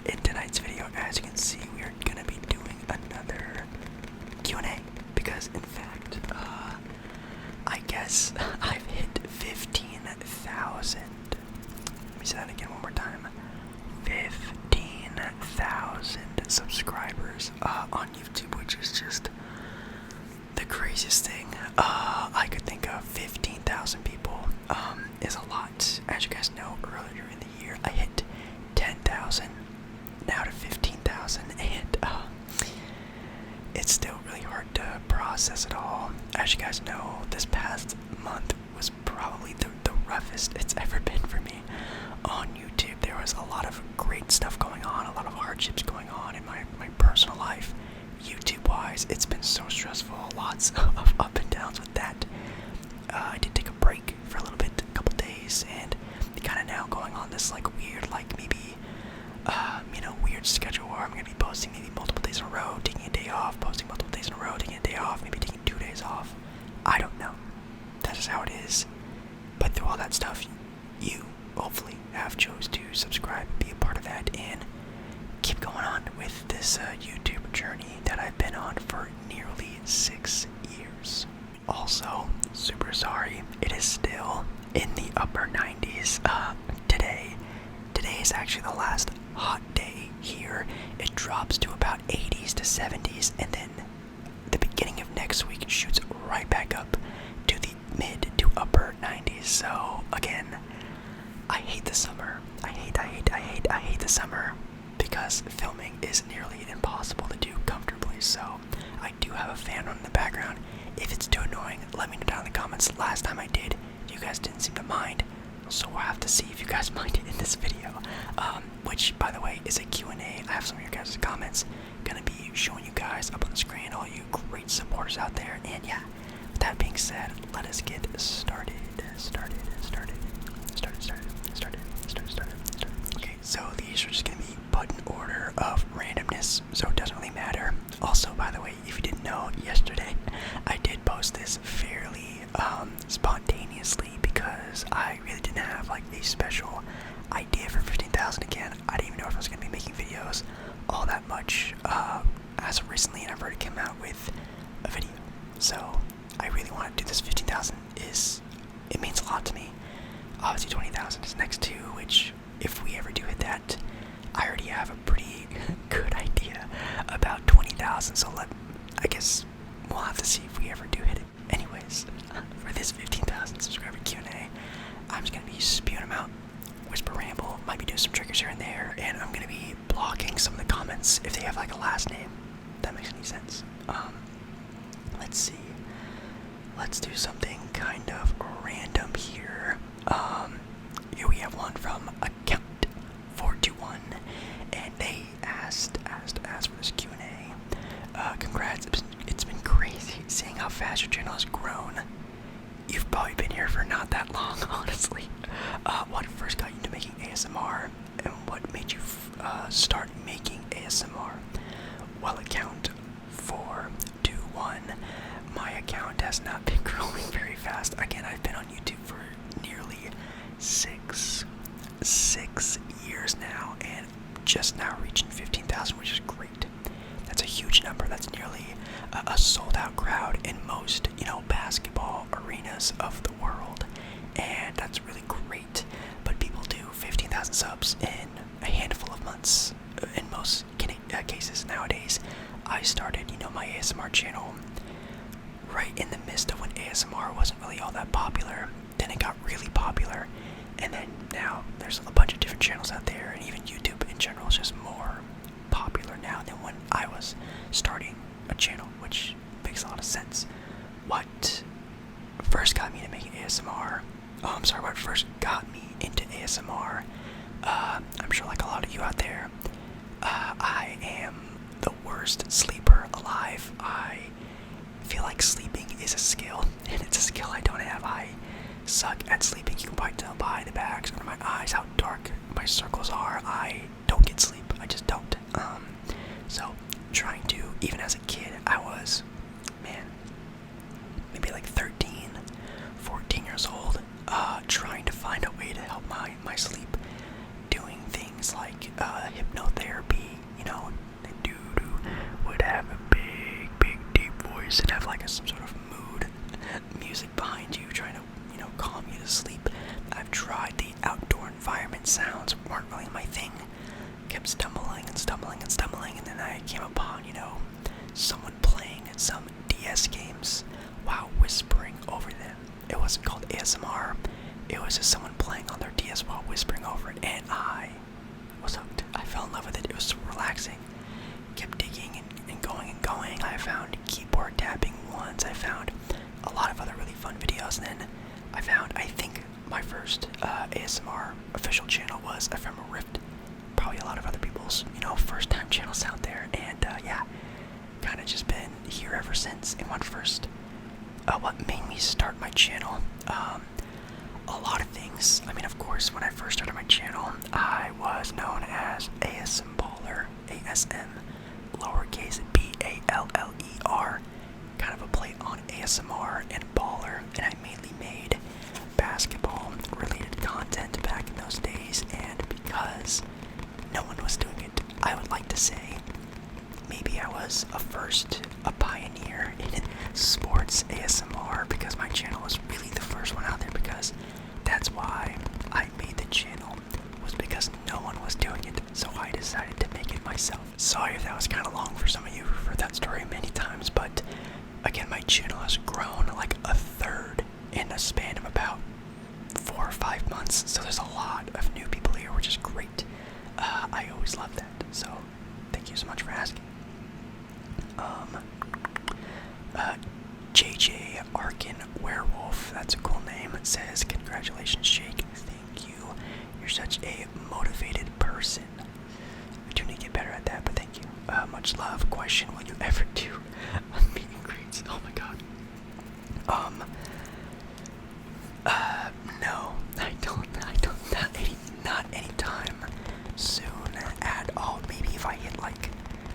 In tonight's video, as you can see, we are gonna be doing another Q&A because, in fact, I guess I've hit 15,000. Let me say that again one more time. 15,000 subscribers on YouTube, which is just the craziest thing I could think of. 15,000 people is a lot. As you guys know, earlier in the year I hit 10,000, now to 15,000, and it's still really hard to process it all. As you guys know, this past month was probably the roughest it's ever been for me on YouTube. There was a lot of great stuff going on, a lot of hardships going on in my personal life. YouTube-wise, it's been so stressful, lots of up and downs with that. I did take a break for a little bit, a couple days, and kind of now going on this weird, maybe, weird schedule where I'm going to be posting maybe multiple days in a row, taking a day off, posting multiple days in a row, taking a day off, maybe taking 2 days off. I don't know. That's just how it is. But through all that stuff, you hopefully have chose to subscribe and be a part of that and keep going on with this YouTube journey that I've been on for nearly 6 years. Also, super sorry, it is still in the upper 90s today. Today is actually the last hot day here. It drops to about 80s to 70s, and then the beginning of next week shoots right back up to the mid to upper 90s. So again, I hate the summer. I hate the summer because filming is nearly impossible to do comfortably. So I do have a fan on in the background. If it's too annoying, let me know down in the comments. Last time I did, you guys didn't seem to mind, so we'll have to see if you guys mind it in this video, which, by the way, is a Q&A. I have some of your guys' comments gonna be showing you guys up on the screen, all you great supporters out there. And yeah, with that being said, let us get started. Okay, so these are just gonna be put in order of randomness, so it doesn't really matter. Also, by the way, if you didn't know, yesterday I did post this fairly spontaneously because I really didn't have a special idea for 15,000. Again, I didn't even know if I was going to be making videos all that much as of recently, and I've already come out with a video. So I really want to do this. 15,000 it means a lot to me. Obviously 20,000 is next to, which if we ever do hit that, I already have a pretty good idea about 20,000, so I guess we'll have to see if we ever do hit it. Anyways, for this 15,000 subscriber Q&A, I'm just going to be spewing them out, whisper ramble, might be doing some triggers here and there, and I'm going to be blocking some of the comments if they have a last name. If that makes any sense. Let's see. Let's do something kind of random here. Here we have one from account 421, and they asked for this Q&A. Congrats, it's been crazy seeing how fast your channel has grown. You've probably been here for not that long, honestly. What first got you into making ASMR, and what made you start making ASMR? Well, account 421, my account has not been growing very fast. Again, I've been on YouTube for nearly six years now, and just now reaching 15,000, which is great. That's a huge number. That's nearly a sold-out crowd in most, basketball arenas of the world, and that's really great. But people do 15,000 subs in a handful of months. In most cases nowadays, I started, my ASMR channel right in the midst of when ASMR wasn't really all that popular. Then it got really popular, and then now there's a bunch of different channels out there, and even YouTube in general is just more popular now than when I was starting a channel, which makes a lot of sense. What first got me to making ASMR? What first got me into ASMR? I'm sure like a lot of you out there, I am the worst sleeper alive. I feel like sleeping is a skill, and it's a skill I don't have. I suck at sleeping. You can probably tell by the bags under my eyes how dark my circles are. I don't get sleep. I just don't. So trying to, even as a kid, I was, maybe 13, 14 years old, trying to find a way to help my sleep. things like hypnotherapy. You know, the dude who would have a big deep voice and have like some sort of mood music behind you, trying to calm you to sleep. I've tried the outdoor environment sounds, weren't really my thing. Kept stumbling, and then I came upon someone playing some DS games while whispering over them. It wasn't called ASMR. It was just someone playing on their DS while whispering over it, and I was hooked. I fell in love with it. It was so relaxing. Kept digging and going. I found keyboard tapping ones. I found a lot of other really fun videos, and then I found, I think, my first ASMR official channel was Ephemeral Rift. Probably a lot of other people's, first-time channels out there, and yeah, kind of just been here ever since. And what made me start my channel? A lot of things. I mean, of course, when I first started my channel, I was known as ASM Baller, ASM, lowercase BALLER, kind of a play on ASMR and baller, and I mainly made basketball-related content back in those days, and because no one was doing it, I would like to say maybe I was a pioneer in sports ASMR, because my channel was really the first one out there, because that's why I made the channel, was because no one was doing it, so I decided to make it myself. Sorry if that was kind of long for some of you who've heard that story many times, but again, my channel has grown like a third in a span of about 4 or 5 months, so there's a lot of new people here, which is great. I always love that, so thank you so much for asking. JJ Arkin Werewolf, that's a cool name. It says, congratulations, Jake. Thank you. You're such a motivated person. I do need to get better at that, but thank you. Much love. Question, will you ever do a meet and greets? Oh my god. No, I don't, not anytime soon at all. Maybe if I hit like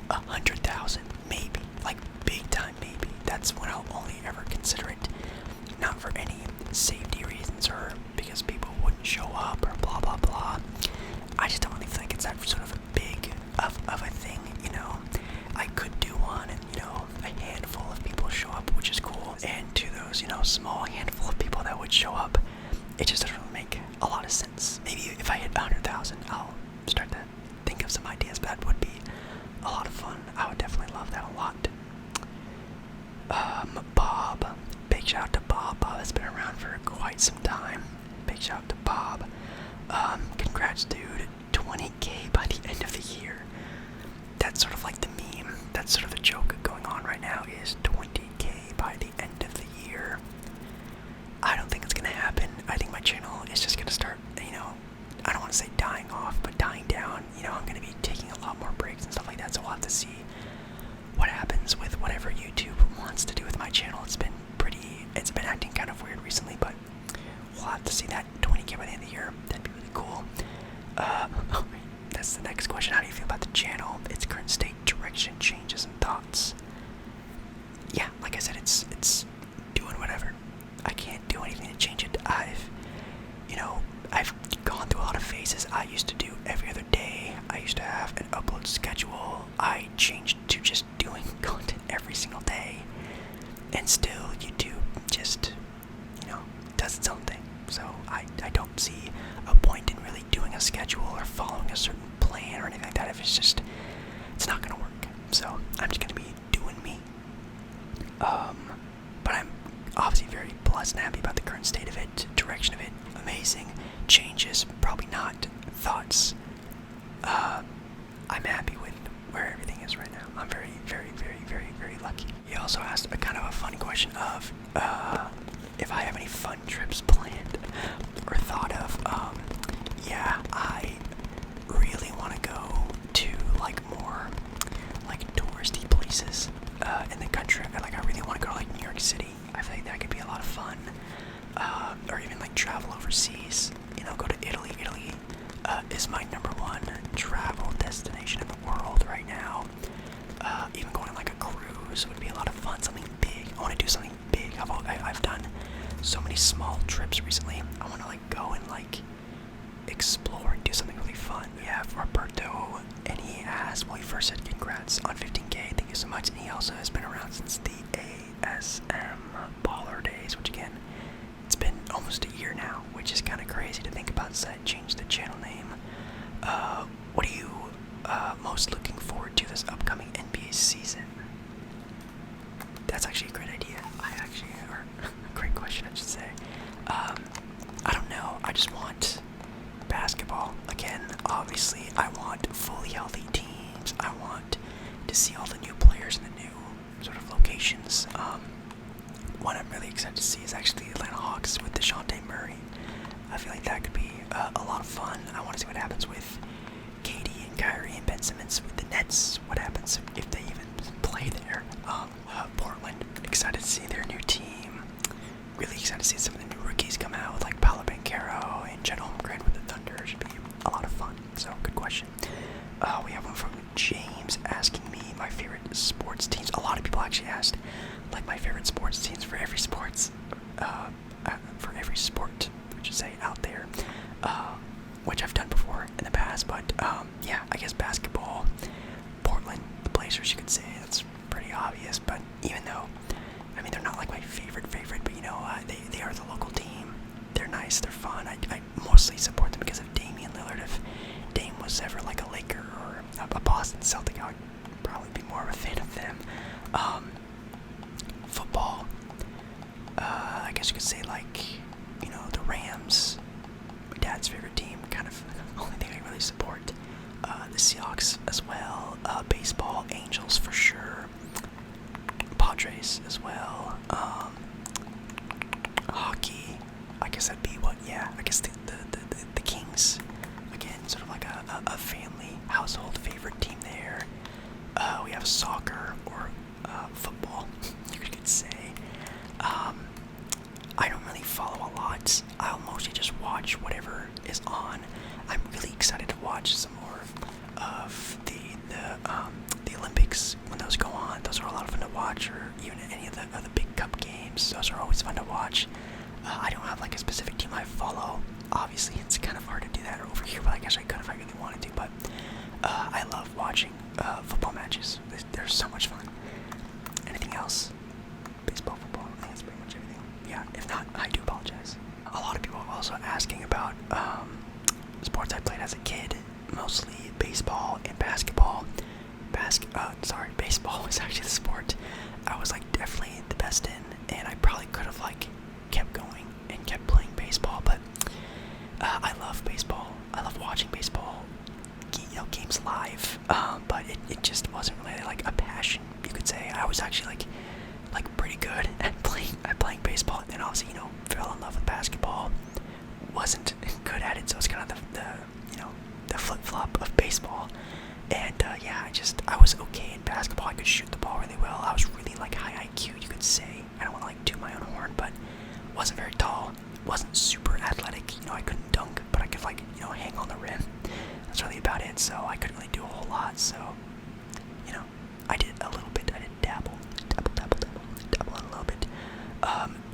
100,000, maybe, like big time maybe. That's when I'll only ever consider it. Not for any safety reasons or because people wouldn't show up or blah blah blah. I just don't really think it's that sort of a big of a thing, I could do one and, a handful of people show up, which is cool. And to those, small handful of people that would show up, it just doesn't really make a lot of sense. Maybe if I hit 100,000, I'll start to think of some ideas, but that would be a lot of fun. I would definitely love that a lot. Bob. Big shout out to Bob. Bob has been around for quite some time. Big shout out to Bob. Congrats, dude. 20K by the end of the year. That's sort of like the meme. That's sort of the joke going on right now, is 20K by the end of the year. I don't think it's gonna happen. I think my channel is just gonna start, I don't want to say dying off, but dying down. I'm gonna be taking a lot more breaks and stuff like that, so we'll have to see what happens with whatever YouTube wants to do with my channel. It's been acting kind of weird recently, but we'll have to see that. 20K by the end of the year. That'd be really cool. That's the next question. How do you feel about the channel, its current state, direction, changes, and thoughts? Yeah, like I said, it's doing whatever. I can't do anything to change it. I've gone through a lot of phases. I used to do every other day. I used to have an upload schedule. I changed to just doing content every single day. And still, YouTube just, does its own thing. So I don't see a point in really doing a schedule or following a certain plan or anything like that if it's not gonna work. So I'm just gonna be doing me. But I'm obviously very blessed and happy about the current state of it, direction of it, amazing. Changes, probably not. Thoughts, I'm happy with where everything is right now. I'm very, very, very, very, very lucky. He also asked a kind of a funny question of if I have any fun trips planned or thought of. Yeah, I really want to go to more touristy places in the country. I really want to go to New York City. I feel like that could be a lot of fun. Or even travel overseas. Go to Italy. Italy is my #1 travel destination in the world right now. Even going on a cruise would be a lot of fun. Something big. I want to do something big. I've done so many small trips recently. I want to go and explore and do something really fun. Yeah, or Well, he first said congrats on 15K. Thank you so much. And he also has been around since the ASM Baller days, which again, it's been almost a year now, which is kind of crazy to think about. So I changed the channel name. What are you most looking forward to this upcoming NBA season? That's actually a great idea. Or a great question, I should say. I don't know. I just want basketball. Again, obviously, I want fully healthy teams. I want to see all the new players in the new sort of locations. One I'm really excited to see is actually the Atlanta Hawks with DeJounte Murray. I feel like that could be a lot of fun. I want to see what happens with KD and Kyrie and Ben Simmons with the Nets. What happens if they even play there? Portland, excited to see their new team. Really excited to see some of the new rookies come out, like Paolo Banchero and Chet Holmgren with the Thunder. Should be a lot of fun. So, good question. We have one from James asking me my favorite sports teams. A lot of people actually asked, like, my favorite sports teams for every sports, I should say, out there, which I've done before in the past. But yeah, I guess basketball, Portland, the Blazers, you could say that's pretty obvious. But even though, I mean, they're not like my favorite, but you know, they are the local team. They're nice, they're fun. I mostly support them because of Damian Lillard. If Dame was ever like a Laker or a Boston Celtic, I would probably be more of a fan of them. Football, I guess you could say, like, you know, the Rams, my dad's favorite team, kind of the only thing I really support. The Seahawks as well. Baseball, Angels for sure. Padres as well. Hockey, I guess that'd be what? Yeah, I guess the Kings. Again, sort of like a family household favorite team there. We have soccer or football, you could say. I don't really follow a lot. I'll mostly just watch whatever is on. I'm really excited to watch some more of the Olympics when those go on. Those are a lot of fun to watch, or even any of the big cup games. Those are always fun to watch. I don't have like a specific team I follow. Obviously, it's kind of hard to do that over here, but I guess I could if I really wanted to. But I love watching football matches. They're so much fun. Anything else? Baseball, football, I think that's pretty much everything. Yeah, if not, I do apologize. A lot of people are also asking about sports I played as a kid, mostly baseball and basketball. Baseball was actually the sport I was like definitely the best in, and I probably could have like kept going and kept playing baseball, but I love baseball. I love watching baseball, games live, but it just wasn't really like a passion, you could say. I was actually like pretty good at playing baseball, and then obviously, fell in love with basketball. Wasn't good at it, so it's kind of the flip-flop of baseball. And yeah, I was okay in basketball. I could shoot the ball really well. I was really like high IQ, you could say. I don't want to like toot my own horn, but wasn't very tall. Wasn't super athletic. I couldn't dunk, but I could hang on the rim. That's really about it. So I couldn't really do a whole lot. So I did a little bit. I did dabble a little bit.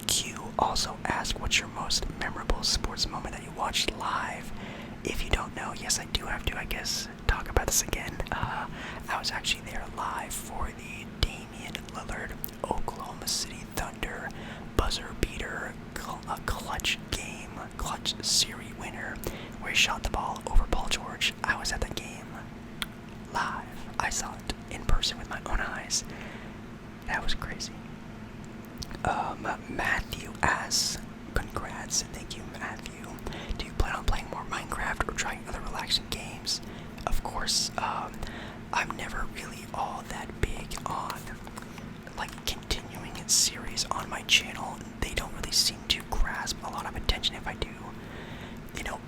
Q also asked, what's your most memorable sports moment that you watched live? If you don't know, yes, I do have to, I guess, talk about this again. I was actually there live for the Damian Lillard Oklahoma City Thunder buzzer beater, clutch series winner, where he shot the ball over Paul George. I was at that game live. I saw it in person with my own eyes. That was crazy. Matthew asks, congrats, thank you, Matthew. Do you plan on playing more Minecraft or trying other relaxing games? Of course, I'm never really all that big on continuing series on my channel. They don't really seem to grasp a lot of attention if I do,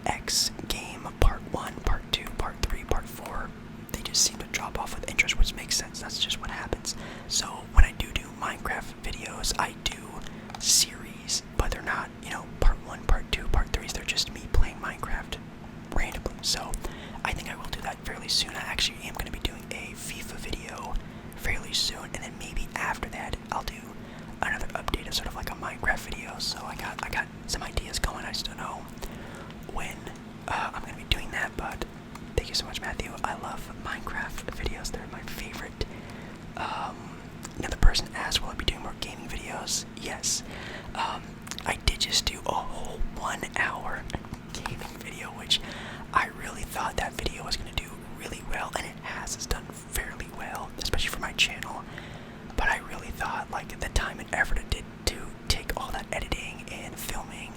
X game part 1, part 2, part 3, part 4. They just seem to drop off with interest, which makes sense. That's just what happens. So when I do Minecraft videos, I do series, but they're not, part 1, part 2, part 3s. They're just me playing Minecraft randomly. So I think I will do that fairly soon. I actually am going to be doing a FIFA video fairly soon, and then maybe after that I'll do another update of sort of like a Minecraft video. So I got some ideas going. I just don't know when I'm going to be doing that, but thank you so much, Matthew. I love Minecraft videos. yes. I did just do a whole 1 hour gaming video, which I really thought that video was going to do really well, and it has. It's done fairly well, especially for my channel. But I really thought, like, the time and effort it did to take all that editing and filming,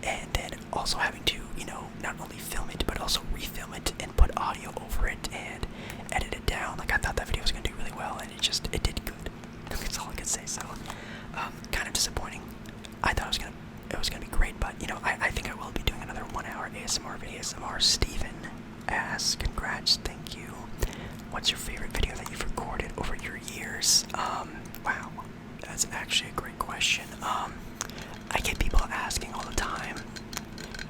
and then also having to, you know, not only film it, but also refilm it and put audio over it and edit it down. Like, I thought that video was going to do really well, and it did good. That's all I could say. So, kind of disappointing. I thought it was gonna be great, but you know, I think I will be doing another 1 hour ASMR video. ASMR. Steven asks, congrats, thank you. What's your favorite video that you've recorded over your years? Wow, that's actually a great question. I get people asking all the time,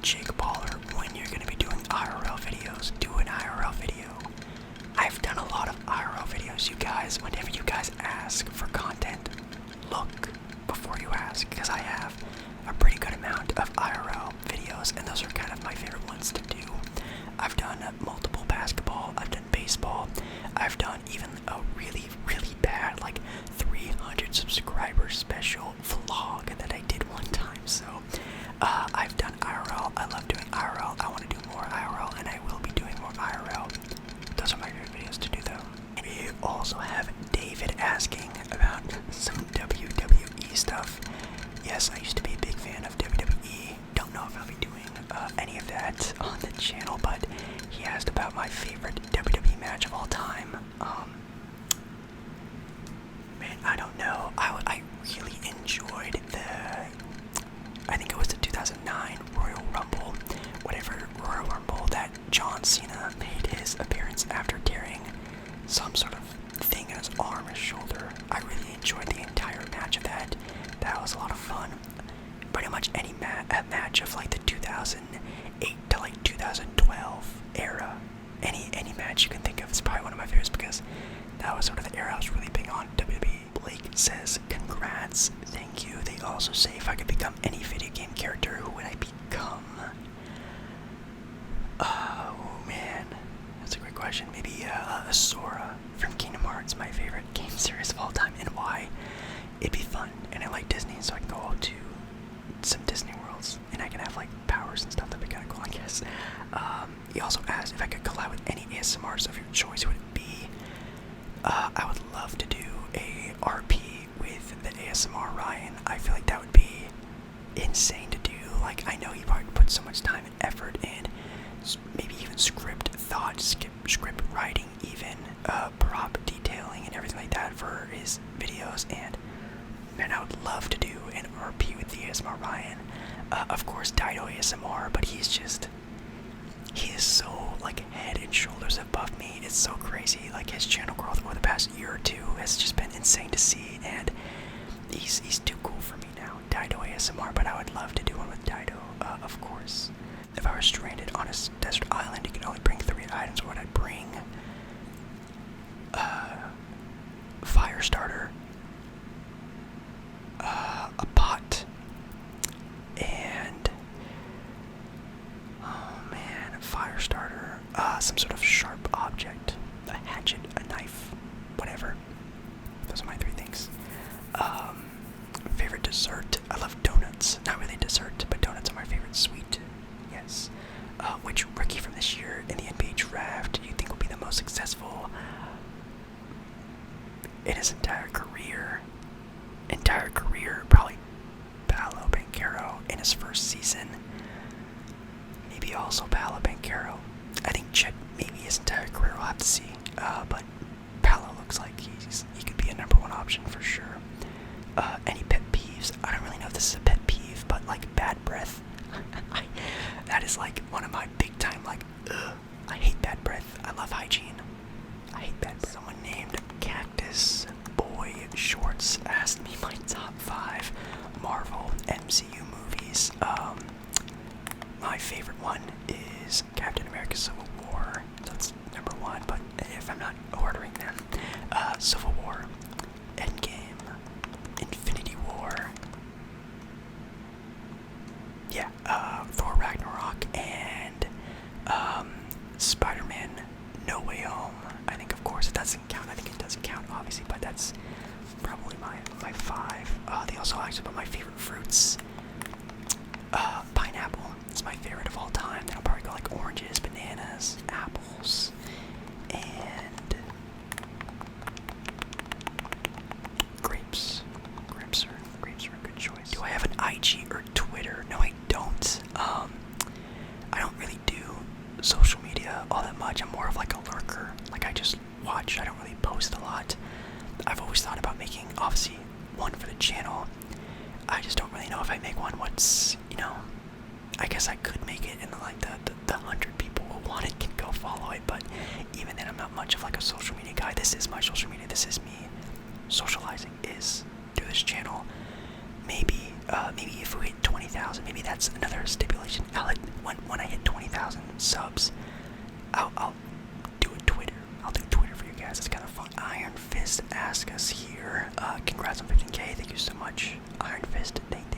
Jake Baller, when you're gonna be doing IRL videos. Do an IRL video. I've done a lot of IRL videos, you guys. Whenever you guys ask for content, look before you ask, because I have a pretty good amount of IRL videos, and those are kind of my favorite ones to do. I've done multiple basketball, I've done baseball, I've done even a really, really bad, like 300 subscriber special vlog that I did one time. So I've done IRL. I love doing IRL. I want to do more IRL, and I will be doing more IRL. Those are my favorite videos to do, though. We also have David asking about some WWE stuff. Yes, I used to be a big fan of WWE. Don't know if I'll be doing any of that on the channel, but he asked about my favorite WWE match of all time. Man, I don't know. I really enjoyed I think it was the 2009 Royal Rumble, whatever Royal Rumble that John Cena made his appearance after tearing some sort of thing in his arm or shoulder. I really enjoyed the entire match of that. That was a lot of fun. Pretty much any match of like the 2008 to like 2012 era, any match you can think of is probably one of my favorites, because that was sort of the era I was really big on WWE. Blake says, congrats, thank you. They also say, if I could become any video game character, who would I become? Oh man, that's a great question. Maybe Sora from Kingdom Hearts, my favorite game series of all time, and why? It'd be fun, and I like Disney, so I can go to some Disney worlds, and I can have like powers and stuff. That'd be kind of cool, I guess. He also asked if I could collab with any ASMRs of your choice. Would it be? I would love to do a RP with the ASMR Ryan. I feel like that would be insane to do. Like, I know he probably put so much time and effort and maybe even script thought, script writing, even prop detailing and everything like that for his videos, and man, I would love to do an RP with the ASMR Ryan. Of course, Dido ASMR, but he is so like head and shoulders above me. It's so crazy. Like, his channel growth over the past year or two has just been insane to see, and he's too cool for me now. Dido ASMR, but I would love to do one with Dido, of course. If I were stranded on a desert island, you could only bring 3 items. What would I bring? Fire starter, a pot, and oh man, fire starter, some sort of sharp object, a hatchet, a knife, whatever. Those are my 3 things. Favorite dessert? I love donuts. Not really dessert, but donuts are my favorite sweet. Yes. Which rookie from this year in the NBA draft do you think will be the most successful in his entire career? Probably Paolo Banchero in his first season. Maybe also Paolo Banchero. I think Chet maybe his entire career, we'll have to see. But Paolo looks like he could be a #1 option for sure. Any pet peeves? I don't really know if this is a pet peeve, but like bad breath. That is like one of my big time, like, I hate bad breath. I love hygiene. I hate bad breath. Someone named Cactus Boy Shorts asked me my top 5 Marvel MCU movies. My favorite one is Captain America Civil War. That's #1, but if I'm not ordering them, Civil War, Endgame, Infinity War, yeah, Thor Ragnarok, and Spider-Man No Way Home. I think, of course, it doesn't count. I think it doesn't count, obviously, but that's probably my 5. They also asked about my favorite fruits. Pineapple is my favorite of all time. Then I'll probably go like oranges, bananas, apples, and grapes. Grapes are a good choice. Do I have an IG or Twitter? No, I don't. I don't really do social media all that much. I'm more of like a lurker. Like I just watch. I don't really post a lot. I've always thought about making, obviously, one for the channel. I just don't really know if I make one what's, I guess I could make it, and like the 100 people who want it can go follow it, but even then I'm not much of like a social media guy. This is my social media. This is me socializing is through this channel. Maybe if we hit 20,000, maybe that's another stipulation. When I hit 20,000 subs, I'll do a Twitter. I'll do Twitter for you guys. It's kind of fun. Iron Fist ask us here. Congrats on 15K. Thank you so much, Iron Fist. Thank you.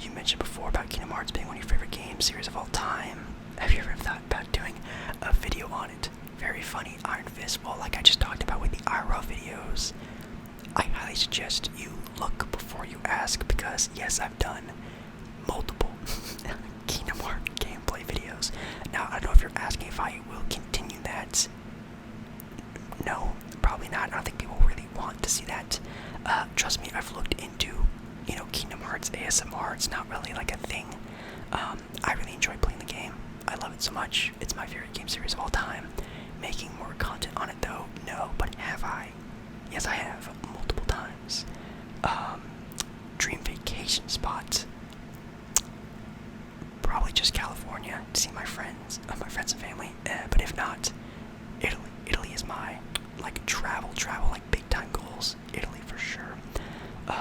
You mentioned before about Kingdom Hearts being one of your favorite game series of all time. Have you ever thought about doing a video on it? Very funny, Iron Fist. Well, like I just talked about with the IRL videos, I highly suggest you look before you ask, because yes, I've done multiple Kingdom Hearts gameplay videos. Now, I don't know if you're asking if I will continue that. No, probably not. I don't think people really want to see that. Trust me, I've looked into, Kingdom Hearts ASMR. It's not really like a thing. I really enjoy playing the game. I love it so much. It's my favorite game series of all time. Making more content on it though, no. But have I? Yes, I have, multiple times. Dream vacation spot. Probably just California to see my friends and family. But if not, Italy. Italy is my travel like big time goals. Italy for sure.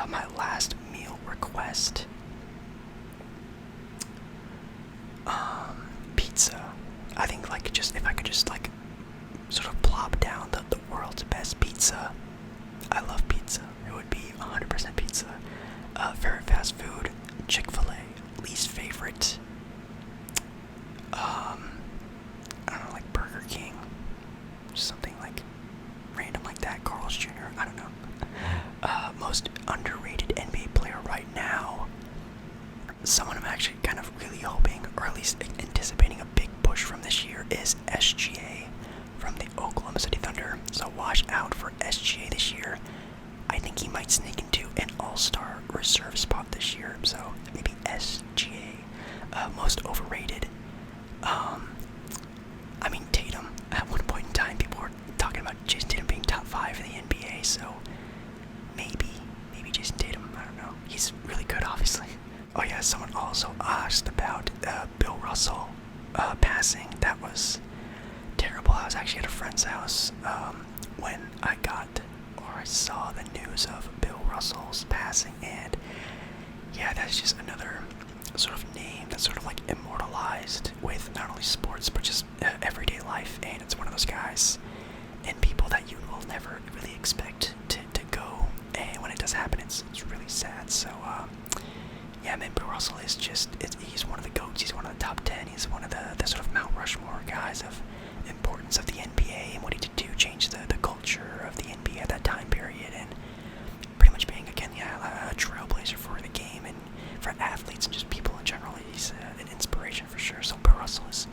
My last meal request. Pizza. I think if I could just sort of plop down the world's best pizza. I love pizza. It would be 100% pizza. Favorite fast food, Chick-fil-A. Least favorite, I don't know, like Burger King. Just something random like that. Carl's Jr. I don't know. Most underrated NBA player right now. Someone I'm actually kind of really hoping, or at least anticipating a big push from this year, is SGA from the Oklahoma City Thunder. So watch out for SGA this year. I think he might sneak into an all-star reserve spot this year. So maybe SGA. Most overrated. I mean Tatum. At one point in time, people were talking about Jason Tatum being top 5 in the NBA. So maybe Jason Tatum. I don't know. He's really good, obviously. Oh yeah, someone also asked about Bill Russell passing. That was terrible. I was actually at a friend's house when I saw the news of Bill Russell's passing, and yeah, that's just another sort of name that's sort of immortalized with not only sports but just everyday life, and it's one of those guys and people that you will never really expect to go, and when it does happen, it's really sad. So yeah, man, Bill Russell is he's one of the GOATs. He's one of the top 10. He's one of the sort of Mount Rushmore guys of importance of the NBA and what he did to change the culture of the NBA at that time period, and pretty much being, again, a trailblazer for the game and for athletes and just people in general. He's an inspiration for sure. So Bill Russell is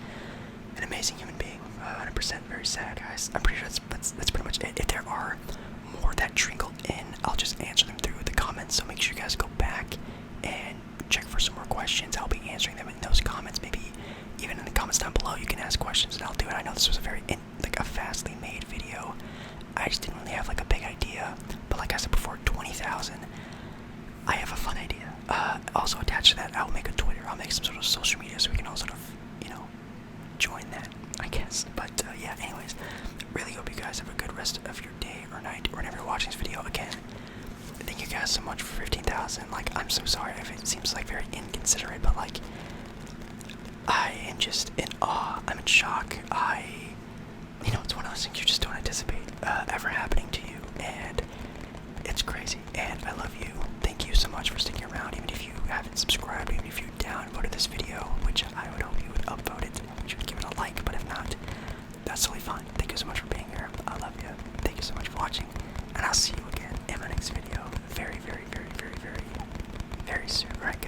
an amazing human being. 100%. Very sad, guys. I'm pretty sure that's pretty much it. If there are more that trickle in, I'll just answer them through the comments. So make sure you guys go back and check for some more questions. I'll be answering them in those comments. Maybe even in the comments down below, you can ask questions and I'll do it. I know this was a very a fastly made video. I just didn't really have a big idea, but like I said before, 20,000. I have a fun idea. Also attached to that, I'll make a Twitter. I'll make some sort of social media so we can all sort of join that, I guess. But yeah, anyways, really hope you guys have a good rest of your day or night or whenever you're watching this video. Again, thank you guys so much for 15,000. I'm so sorry if it seems very inconsiderate, but I am just in awe. I'm in shock. It's one of those things you just don't anticipate ever happening to you, and it's crazy. And I love you. Thank you so much for sticking around, even if you haven't subscribed, even if you downvoted this video, which I would hope you would upvote it. You would give it a like, but if not, that's totally fine. Thank you so much for being here. I love you. Thank you so much for watching. soon, right?